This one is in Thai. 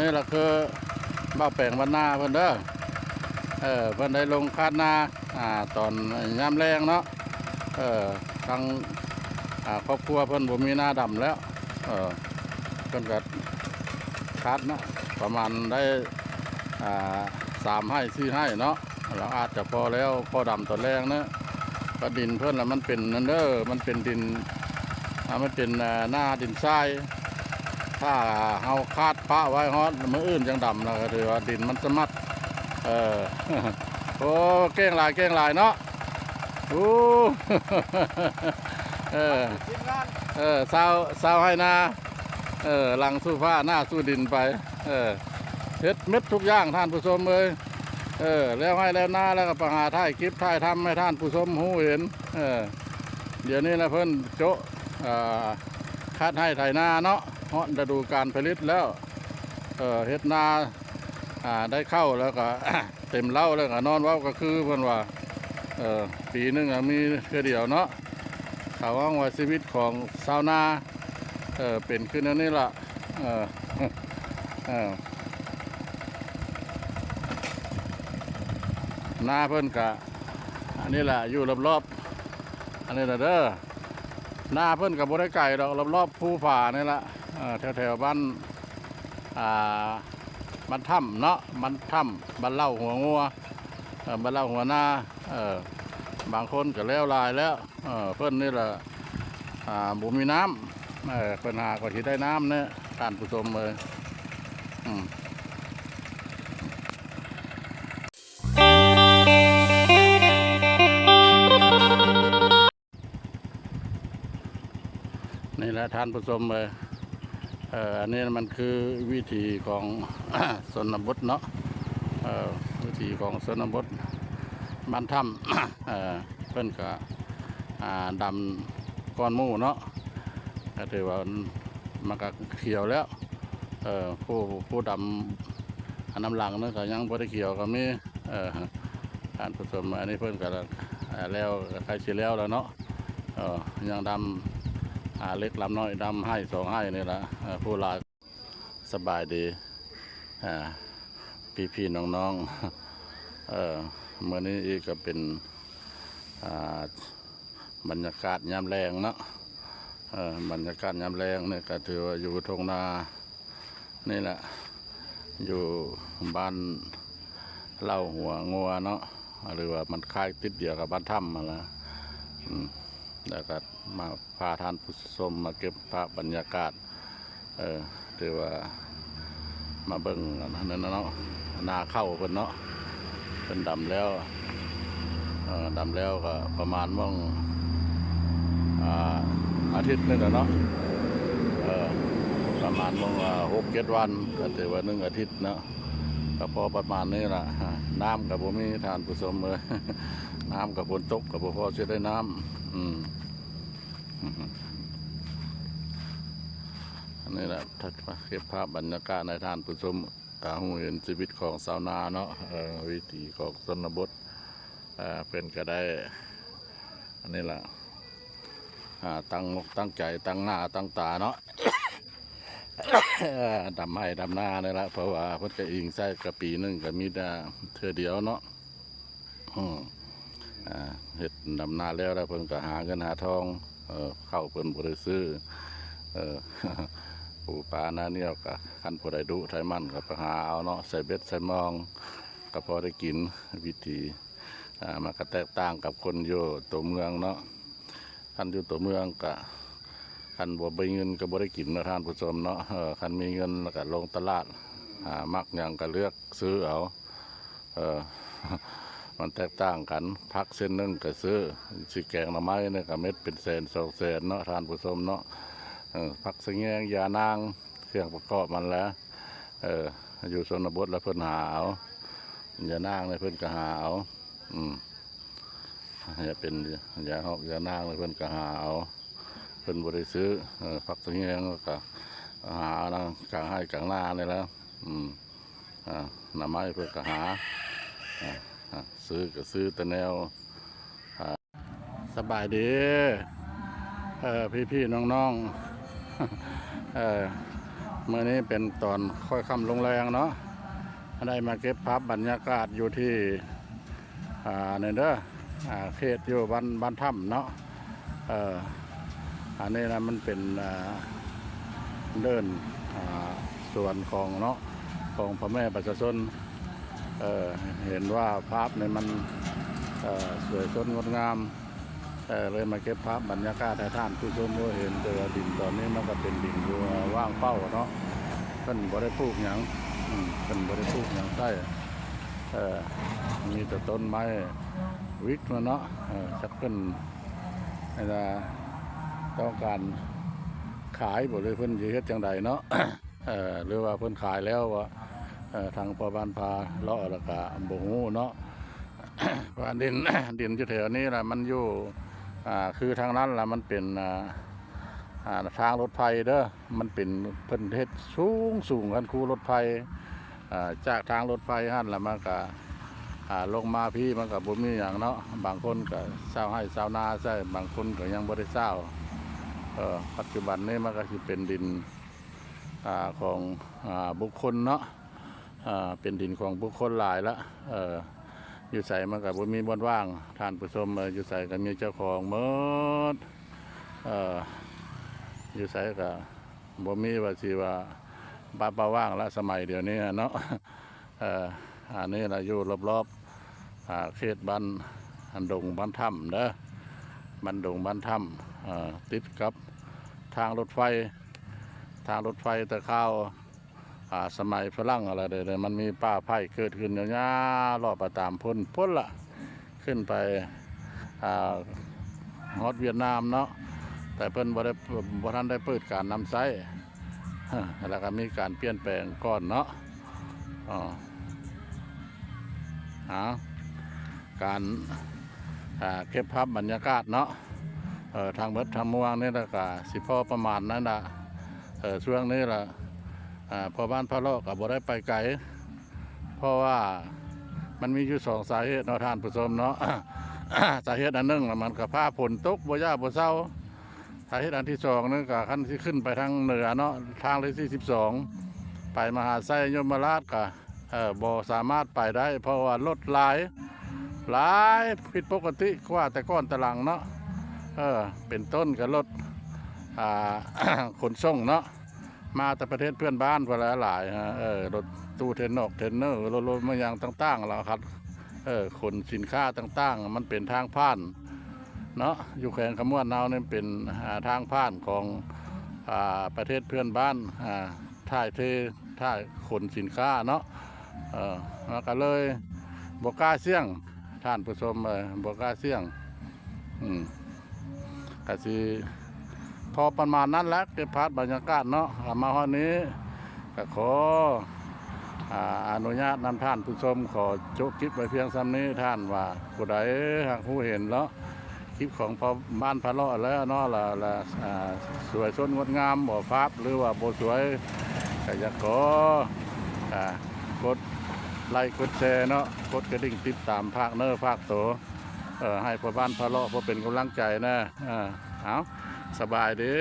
นี่แหละคือบ้าแปลงบ้านนาเพิ่นเด้อเพิ่นได้ลงคาดนาตอนยามแรงเนาะทางครอบครัวเพิ่นบ่มีหน้าดำแล้วเพิ่นก็คาดนะประมาณได้3 ให้ 4 ให้เนาะเราอาจจะพอแล้วพอดำตอนแรงนะก็ดินเพิ่นละมันเป็นนั่นเด้อมันเป็นดินมันเป็นหน้าดินทรายถ้าเฮาคาดปะไว้ฮอดมื้ออื่นจังดำแล้วก็ถือว่าดินมันสมัดโอ้เก้งหลายเนาะโอ้เศร้าให้นาหลังสู้ฟ้าหน้าสู้ดินไปเฮ็ดเม็ดทุกอย่างท่านผู้ชมเลยแล้วให้แล้วหน้าแล้วก็ประหาถ่ายคลิปถ่ายทำให้ท่านผู้ชมหูเห็นเดี๋ยวนี้นะเพิ่นโจะคาดให้ไถนาเนาะฮอดฤดูการผลิตแล้วเฮ็ดนาได้เข้าแล้วก็ เต็มเล่าแล้วก็นอนเว้าก็คือเพิ่นว่าปีนึงมีแค่เดียวเนาะเขาว่าชีวิตของชาวนาเป็นขึ้นอันนี้ล่ะนาเพิ่นกะอันนี้แหละอยู่รอบๆอันนี้แหละเด้อนาเพิ่นกับบ่ได้ไก่ดอกรอบๆภูผานี่ละแถวบ้านบ้านถ้ำเนาะบ้านถ้ำบ้านเล่าหัวงัวบ้านเล่าหัวนาบางคนก็แล้วลายแล้วเพิ่นนี่แหละบ่มีน้ำปัญหาก็ที่ได้น้ำเนี่ยการผู้ชมเลยนี่แหละท่านผู้ชมเลยอันนี้มันคือวิธีของชนบทเนาะวิธีของชนบทบ้านถ้ำเพิ่นก็ดำก้อนหมูเนาะก็ถือว่ามันก็เขียวแล้วผู้ดำน้ำหลังนั่นก็ยังบ่ได้เขียวก็มีการผสมอันนี้เพิ่นก็แล้วใครสิแล้วเนาะยังดำเล็กลำน้อยดำให้2 ให้นี่ละผู้ลายสบายดีพี่น้องเมื่อนี้อีกก็เป็นบรรยากาศยามแรงเนาะบรรยากาศยามแรงเนี่ยก็ถือว่าอยู่ทงนานี่แหละอยู่บ้านเล่าหัวงัวเนาะหรือว่ามันคล้ายติดเดียวกับบ้านถ้ำมาแล้วแล้วก็มาพาท่านผู้ชมมาเก็บภาพบรรยากาศถือว่ามาเบิ่งนั่นเนาะนาเข้าเพิ่นเนาะเป็นดำแล้วก็ประมาณมั่งอาทิตย์นึงเนาะประมาณมั่ง6-7 วันก็ถือว่า1 อาทิตย์เนาะก็พอประมาณนี้ล่ะน้ำกับผมมีทานผู้ชมเลย น้ำกับฝนตกกับพอจะได้น้ำอันนี้แหละถ้าเก็บภาพบรรยากาศในทานผู้ชมหูเห็นชีวิตของชาวนาเนาะวิถีของชนบทเป็นก็ได้อันนี้แหละตั้งใจตั้งหน้าตั้งตาเนาะ ดำให้ดำหน้านี่แหละเพราะว่าเพิ่นก็อิงใส่กะปีนึงก็มีแต่เธอเดียวเนาะเฮ็ดดำหน้าแล้วเพิ่นก็หาเงินหาทองเข้าเพิ่นบ่ได้ซื้อปูปลาหน้าเนี่ยก็คันบ่ได้ดุไทมันก็ไปหาเอาเนาะใส่เบ็ดใส่มองก็พอได้กินวิธีมันก็แตกต่างกับคนอยู่ตัวเมืองเนาะคันอยู่ตัวเมืองก็คันบ่มีเงินก็บ่ได้กินนะท่านผู้ชมเนาะคันมีเงินก็ลงตลาดมักหยังก็เลือกซื้อเอามันแตกต่างกันพักเส้นนึงก็ซื้อสิแกงหน่อไม้เนี่ยก็เม็ดเป็น100,000 200,000เนาะท่านผู้ชมเนาะผักสะแงงยานางเครื่องประกอบมันแล้วอยู่ชนบทแล้วเพิ่นหาเอายานางเนี่ยเพิ่นก็หาเอาจะเป็นยาหอกยานางเนี่ยเพิ่นก็หาเอาเพิ่นบ่ได้ซื้อผักสะแงงก็หาเอากลางให้กลางหน้านี่แล้วหน่อไม้เพิ่นก็หาซื้อก็ซื้อแต่แนวสบายดีพี่น้องๆ เมื่อนี้เป็นตอนค่อยค่ำลงแรงเนาะได้มาเก็บภาพบรรยากาศอยู่ที่เนี่ยเด้อเขตอยู่บ้านถ้ำเนาะอันนี้นะมันเป็นเดินส่วนของเนาะของพระแม่ประชาชนเห็นว่าภาพเนี่ยมันสวยสดงดงามเลยมาเก็บภาพบรรยากาศให้ท่านผู้ชมได้เห็นแต่ดินตอนนี้มันก็เป็นดินอยู่ว่างเป้าเนาะเพิ่นบ่ได้ปลูกหยังเพิ่นบ่ได้ปลูกหยังใต้มีแต่ต้นไม้วิกเนาะจักเพิ่นต้องการขายบ่เลยเพิ่นสิเฮ็ดจังใดเนาะหรือว่าเพิ่นขายแล้วว่าทางพ่อบ้านพาเลาะแล้วก็บ่ฮู้เนาะว่าดินอยู่แถวนี้ล่ะมันอยู่คือทางนั้นล่ะมันเป็นทางรถไฟเด้อมันเป็นเพิ่นเฮ็ดสูงกันคูรถไฟจากทางรถไฟหั่นล่ะมันก็ลงมาพี่มันก็บ่มีหยังเนาะบางคนก็เช่าให้ชาวนาใช่บางคนก็ยังบ่ได้เช่าปัจจุบันนี้มันก็สิเป็นดินของบุคคลเนาะเป็นดินของบุคคลหลายละอยู่ใส่มันกับบ่มีบ่อนว่างท่านผู้ชมอยู่ใส่ก็มีเจ้าของหมดอยู่ใส่ก็บ่มีว่าสิว่าบ้าว่างละสมัยเดี๋ยวนี้เนาะอันนี้นะอยู่รอบๆเขตบ้านดงบ้านถ้ำเด้อบ้านดงบ้านถ้ำติดกับทางรถไฟแต่ข้าวสมัยฝรั่งอะไรเดี๋ยวมันมีป่าไผ่เกิดขึ้นอย่างนี้รอบตามพ้นละขึ้นไปฮอดเวียดนามเนาะแต่เพิ่นบ่ทันได้เปิดการนำไซแล้วก็มีการเปลี่ยนแปลงก่อนเนาะการเก็บภาพบรรยากาศเนาะทางเบิดทางมวงนี่แล้วก็สิพอประมาณนั้นละช่วงนี้ละพอบ้านพระเลาะกับบ่ได้ไปไกลเพราะว่ามันมีอยู่สองสาเหตุเนาะท่านผู้ชมเนาะ สาเหตุอันหนึ่งมันกับผ้าฝนตกบ่ยาบ่เศร้าสาเหตุอันที่สองนึงกับขั้นที่ขึ้นไปทางเหนือเนาะทางเลขที่12ไปมหาไซยมราชกับบ่สามารถไปได้เพราะว่ารถหลายผิดปกติกว่าแต่ก้อนตะลังเนาะเป็นต้นกับรถขนส่งเนาะมาแต่ประเทศเพื่อนบ้านก็หลายรถตู้เทรนเนอร์รถมาอย่างต่างๆแล้วครับขนสินค้าต่างๆมันเป็นทางผ่านเนาะอยู่แขวงขมวนเราเนี่ยเป็นทางผ่านของประเทศเพื่อนบ้านท่ายขนสินค้าเนาะแล้วก็เลยบกล้าเสี่ยงท่านผู้ชมบกล้าเสี่ยงก็สิพอประมาณนั้นแล้วเก็บภาพบรรยากาศเนาะมาห้องนี้ก็ขออนุญาตนำท่านผู้ชมขอจบคลิปไว้เพียงซ้ำนี้ท่านว่าผู้ใดหากผู้เห็นแล้วคลิปของพ่อบ้านพระเลาะแล้วเนาะละสวยสดงดงามบ่ภาพหรือว่าบ่สวยก็อยากขอกดไลค์กดแชร์เนาะกดกระดิ่งติดตามภาคเนอภาคโตให้พ่อบ้านพระเลาะเพื่อเป็นกำลังใจนะเอาสบายดี